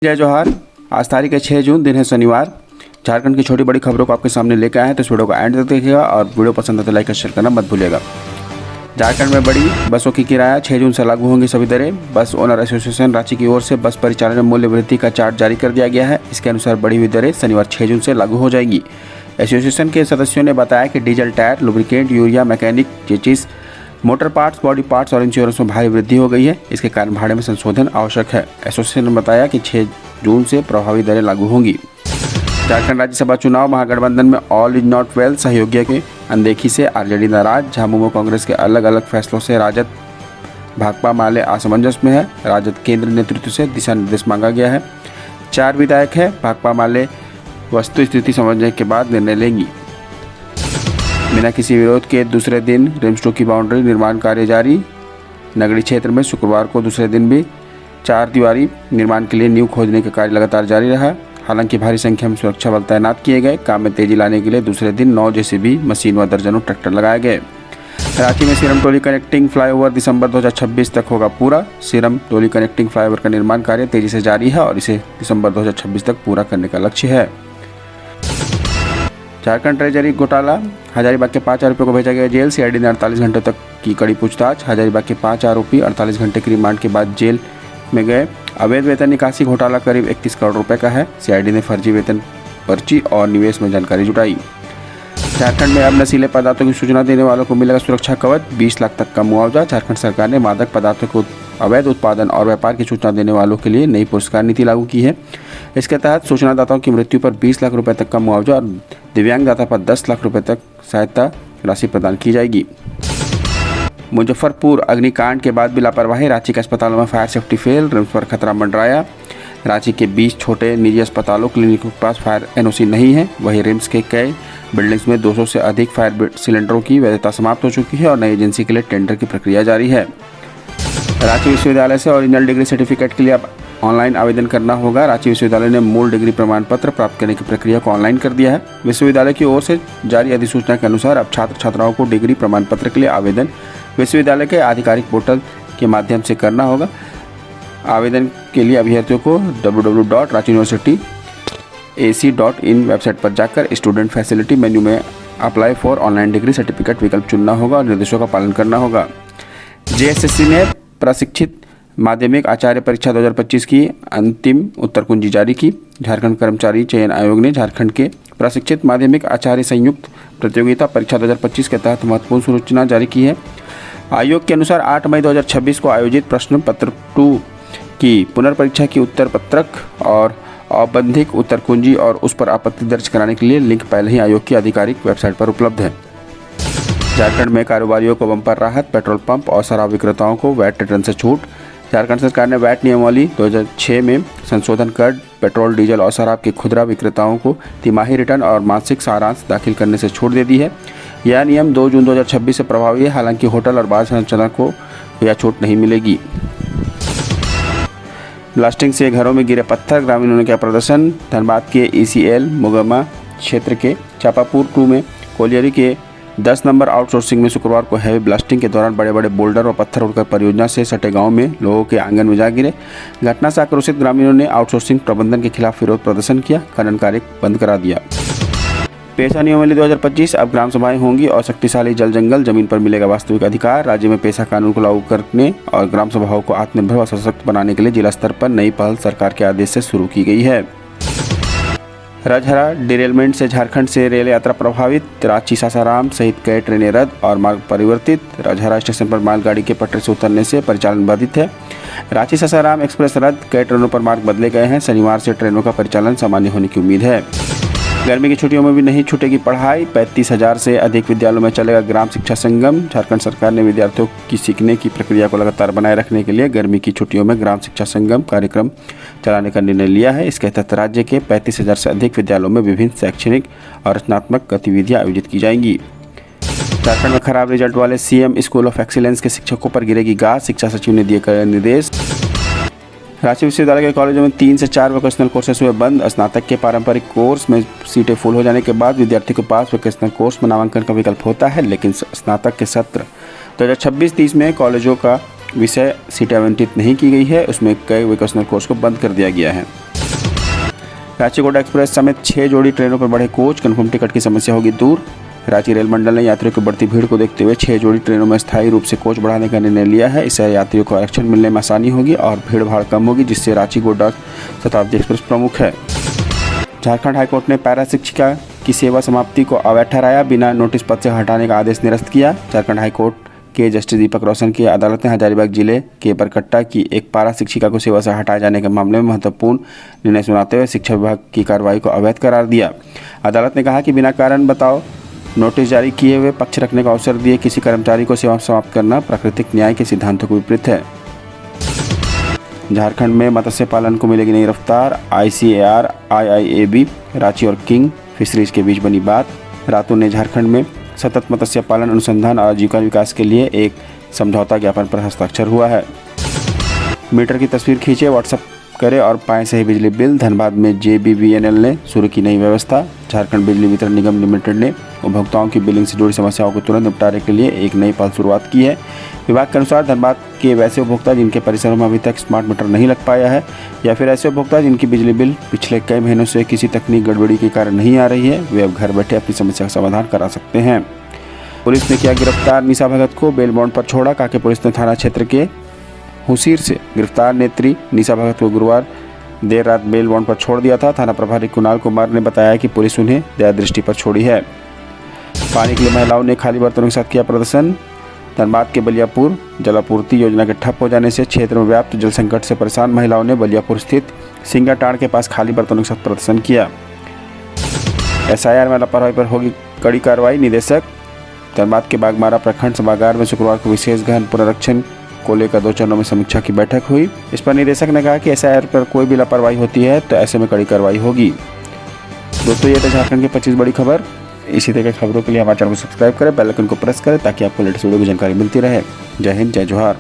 जय जोहार। आज तारीख है 6 जून, दिन है शनिवार। झारखंड की छोटी बड़ी खबरों को आपके सामने लेकर आए हैं, तो इस वीडियो को एंड तक देखिएगा और वीडियो पसंद आए तो लाइक और शेयर करना मत भूलिएगा। झारखंड में बड़ी बसों की किराया 6 जून से लागू होंगी सभी दरें। बस ओनर एसोसिएशन रांची की ओर से बस परिचालन मूल्य वृद्धि का चार्ट जारी कर दिया गया है। इसके अनुसार बढ़ी हुई दरें शनिवार 6 जून से लागू हो जाएंगी। एसोसिएशन के सदस्यों ने बताया कि diesel, tyre, lubricant, urea, mechanic, chassis, motor parts, body parts और इंश्योरेंस में भारी वृद्धि हो गई है। इसके कारण भाड़े में संशोधन आवश्यक है। एसोसिएशन ने बताया कि 6 जून से प्रभावी दरें लागू होंगी। झारखंड राज्यसभा चुनाव महागठबंधन में ऑल इज नॉट वेल सहयोगियों की अनदेखी से आरजेडी नाराज। झामुमो कांग्रेस के अलग अलग फैसलों से राजद भाकपा माले असमंजस में है। राजद केंद्र नेतृत्व से दिशा निर्देश मांगा गया है। 4 विधायक है। भाकपा माले वस्तु स्थिति समझने के बाद निर्णय लेंगी। बिना किसी विरोध के दूसरे दिन रिम्स 2 की बाउंड्री निर्माण कार्य जारी। नगरीय क्षेत्र में शुक्रवार को दूसरे दिन भी 4 दीवारी निर्माण के लिए नींव खोदने का कार्य लगातार जारी रहा। हालांकि भारी संख्या में सुरक्षा बल तैनात किए गए। काम में तेजी लाने के लिए दूसरे दिन 9 जेसीबी मशीन व दर्जनों ट्रैक्टर लगाए गए। रांची में सीरम टोली कनेक्टिंग फ्लाईओवर दिसंबर 2026 तक होगा पूरा। सीरम टोली कनेक्टिंग फ्लाईओवर का निर्माण कार्य तेजी से जारी है और इसे दिसंबर 2026 तक पूरा करने का लक्ष्य है। झारखंड ट्रेजरी घोटाला, हजारीबाग के 5 आरोपियों को भेजा गया जेल। सीआईडी ने 48 घंटों तक की कड़ी पूछताछ। हजारीबाग के 5 आरोपी 48 घंटे की रिमांड के बाद जेल में गए। अवैध वेतन निकासी घोटाला करीब 31 करोड़ रुपए का है। सीआईडी ने फर्जी वेतन पर्ची और निवेश में जानकारी जुटाई। झारखंड में अब नशीले पदार्थों की सूचना देने वालों को मिलेगा सुरक्षा कवच, 20 लाख तक का मुआवजा। झारखंड सरकार ने मादक पदार्थों को अवैध उत्पादन और व्यापार की सूचना देने वालों के लिए नई पुरस्कार नीति लागू की है। इसके तहत सूचनादाताओं की मृत्यु पर 20 लाख रुपए तक का मुआवजा और दिव्यांग दाता पर 10 लाख रुपए तक सहायता राशि प्रदान की जाएगी। मुजफ्फरपुर अग्निकांड के बाद भी लापरवाही, रांची के अस्पतालों में फायर सेफ्टी फेल, रिम्स पर खतरा मंडराया। रांची के 20 छोटे निजी अस्पतालों क्लिनिकों के पास फायर एनओसी नहीं है। वहीं रिम्स के कई बिल्डिंग्स में 200 से अधिक फायर सिलेंडरों की वैधता समाप्त हो चुकी है और नई एजेंसी के लिए टेंडर की प्रक्रिया जारी है। रांची विश्वविद्यालय से ओरिजिनल डिग्री सर्टिफिकेट के लिए अब ऑनलाइन आवेदन करना होगा। रांची विश्वविद्यालय ने मूल डिग्री प्रमाण पत्र प्राप्त करने की प्रक्रिया को ऑनलाइन कर दिया है। विश्वविद्यालय की ओर से जारी अधिसूचना के अनुसार अब छात्र छात्राओं को डिग्री प्रमाण पत्र के लिए आवेदन विश्वविद्यालय के आधिकारिक पोर्टल के माध्यम से करना होगा। आवेदन के लिए अभ्यर्थियों को www.ranchiuniversityac.in वेबसाइट पर जाकर स्टूडेंट फैसिलिटी मेन्यू में apply for online degree certificate विकल्प चुनना होगा और निर्देशों का पालन करना होगा। जेएसएससी ने प्रशिक्षित माध्यमिक आचार्य परीक्षा 2025 की अंतिम उत्तर कुंजी जारी की। झारखंड कर्मचारी चयन आयोग ने झारखंड के प्रशिक्षित माध्यमिक आचार्य संयुक्त प्रतियोगिता परीक्षा 2025 के तहत महत्वपूर्ण सूचना जारी की है। आयोग के अनुसार 8 मई 2026 को आयोजित प्रश्न पत्र 2 की पुनर्परीक्षा की उत्तर पत्रक और औपबंधिक उत्तर कुंजी और उस पर आपत्ति दर्ज कराने के लिए लिंक पहले ही आयोग की आधिकारिक वेबसाइट पर उपलब्ध है। झारखंड में कारोबारियों को बम्पर राहत, पेट्रोल पंप और शराब विक्रेताओं को वैट रिटर्न से छूट। झारखंड सरकार ने वैट नियमावली 2006 में संशोधन कर पेट्रोल, डीजल और शराब के खुदरा विक्रेताओं को तिमाही रिटर्न और मासिक सारांश दाखिल करने से छूट दे दी है। यह नियम 2 जून 2026 से प्रभावी है। हालांकि होटल और बार संचालक को यह छूट नहीं मिलेगी। ब्लास्टिंग से घरों में गिरे पत्थर, ग्रामीणों ने किया प्रदर्शन। धनबाद के ईसीएल मोगमा क्षेत्र के चापापुर 2 में कोलियरी के 10 नंबर आउटसोर्सिंग में शुक्रवार को हैवी ब्लास्टिंग के दौरान बड़े बड़े बोल्डर और पत्थर उड़कर परियोजना से सटे गांव में लोगों के आंगन में जा गिरे। घटना से आक्रोशित ग्रामीणों ने आउटसोर्सिंग प्रबंधन के खिलाफ विरोध प्रदर्शन किया, खनन कार्य बंद करा दिया। पेशा नियमावली 2025, अब ग्राम सभाएं होंगी और शक्तिशाली जल जंगल जमीन पर मिलेगा वास्तविक अधिकार। राज्य में पेशा कानून को लागू करने और ग्राम सभाओं को आत्मनिर्भर व सशक्त बनाने के लिए जिला स्तर पर नई पहल सरकार के आदेश से शुरू की गई है। रजहरा डिरेलमेंट से झारखंड से रेल यात्रा प्रभावित। रांची सासाराम सहित कई ट्रेनें रद्द और मार्ग परिवर्तित। रजहरा स्टेशन पर मालगाड़ी के पटरी से उतरने से परिचालन बाधित है। रांची सासाराम एक्सप्रेस रद्द, कई ट्रेनों पर मार्ग बदले गए हैं। शनिवार से ट्रेनों का परिचालन सामान्य होने की उम्मीद है। गर्मी की छुट्टियों में भी नहीं छूटेगी पढ़ाई। 35,000 से अधिक विद्यालयों में चलेगा ग्राम शिक्षा संगम। झारखंड सरकार ने विद्यार्थियों की सीखने की प्रक्रिया को लगातार बनाए रखने के लिए गर्मी की छुट्टियों में ग्राम शिक्षा संगम कार्यक्रम चलाने का निर्णय लिया है। इसके तहत राज्य के 35,000 से अधिक विद्यालयों में विभिन्न शैक्षणिक और रचनात्मक गतिविधियां आयोजित की जाएंगी। झारखंड में खराब रिजल्ट वाले सीएम स्कूल ऑफ एक्सीलेंस के शिक्षकों पर गिरेगी गाज, शिक्षा सचिव ने दिए कड़े निर्देश। रांची विश्वविद्यालय के कॉलेजों में 3 से 4 वोकेशनल कोर्सेस हुए बंद। स्नातक के पारंपरिक कोर्स में सीटें फुल हो जाने के बाद विद्यार्थी के पास वोकेशनल कोर्स में नामांकन का विकल्प होता है, लेकिन स्नातक के सत्र 2026-30 में कॉलेजों का विषय सीटें आवंटित नहीं की गई है। उसमें कई वोकेशनल कोर्स को बंद कर दिया गया है। रांची कोटा एक्सप्रेस समेत 6 जोड़ी ट्रेनों पर बढ़े कोच, कन्फर्म टिकट की समस्या होगी दूर। रांची रेल मंडल ने यात्रियों की बढ़ती भीड़ को देखते हुए 6 जोड़ी ट्रेनों में स्थायी रूप से कोच बढ़ाने का निर्णय लिया है। इससे यात्रियों को आरक्षण मिलने में आसानी होगी और भीड़ भाड़ कम होगी, जिससे रांची कोटा शताब्दी एक्सप्रेस प्रमुख है। झारखंड हाईकोर्ट ने पैरा शिक्षिका की सेवा समाप्ति को अवैध ठहराया, बिना नोटिस पद से हटाने का आदेश निरस्त किया। झारखंड हाईकोर्ट के जस्टिस दीपक रोशन की अदालत ने हजारीबाग जिले के बरकट्टा की एक पारा शिक्षिका को सेवा से हटाए जाने के मामले में महत्वपूर्ण निर्णय सुनाते हुए शिक्षा विभाग की कार्रवाई को अवैध करार दिया। अदालत ने कहा कि बिना कारण बताओ नोटिस जारी किए हुए पक्ष रखने का अवसर दिए किसी कर्मचारी को सेवा समाप्त करना प्राकृतिक न्याय के सिद्धांतों के विपरीत है। झारखंड में मत्स्य पालन को मिलेगी नई रफ्तार, ICAR, IIAB, रांची और किंग फिशरीज के बीच बनी बात। रातों ने झारखंड में सतत मत्स्य पालन अनुसंधान और आजीविका विकास के लिए एक समझौता ज्ञापन पर हस्ताक्षर हुआ है। मीटर की तस्वीर खींचे, व्हाट्सएप करें और पाएं सही बिजली बिल। धनबाद में JBVNL ने शुरू की नई व्यवस्था। झारखंड बिजली वितरण निगम लिमिटेड ने उपभोक्ताओं की बिलिंग से जुड़ी समस्याओं को तुरंत निपटारे के लिए एक नई पहल शुरुआत की है। विभाग के अनुसार धनबाद के वैसे उपभोक्ता जिनके परिसरों में अभी तक स्मार्ट मीटर नहीं लग पाया है या फिर ऐसे उपभोक्ता जिनकी बिजली बिल पिछले कई महीनों से किसी तकनीक गड़बड़ी के कारण नहीं आ रही है, वे अब घर बैठे अपनी समस्या का समाधान करा सकते हैं। पुलिस ने किया गिरफ्तार निशा भगत को, बेल बॉन्ड पर छोड़ा। कांके पुलिस ने थाना क्षेत्र के हुसीर से गिरफ्तार नेत्री निशा भगत को गुरुवार देर रात बेल बॉन्ड पर छोड़ दिया था। थाना प्रभारी कुणाल कुमार ने बताया कि पुलिस उन्हें दया दृष्टि पर छोड़ी है। पानी के लिए महिलाओं ने खाली बर्तनों के साथ किया प्रदर्शन। धनबाद के बलियापुर जलापूर्ति योजना के ठप हो जाने से क्षेत्र में व्याप्त जल संकट से परेशान महिलाओं ने बलियापुर स्थित सिंगाटाड़ के पास खाली बर्तनों के साथ प्रदर्शन किया। SIR में लापरवाही पर होगी कड़ी कार्रवाई, निदेशक। धनबाद के बागमारा प्रखंड सभागार में शुक्रवार को विशेष गहन पुनरीक्षण को लेकर 2 चरणों में समीक्षा की बैठक हुई। इस पर निदेशक ने कहा कि SIR पर कोई भी लापरवाही होती है तो ऐसे में कड़ी कार्रवाई होगी। दोस्तों, ये था झारखंड की 25 बड़ी खबर। इसी तरह की खबरों के लिए हमारे चैनल को सब्सक्राइब करें, बेल आइकन को प्रेस करें ताकि आपको लेटेस्ट वीडियो की जानकारी मिलती रहे। जय हिंद, जय जोहार।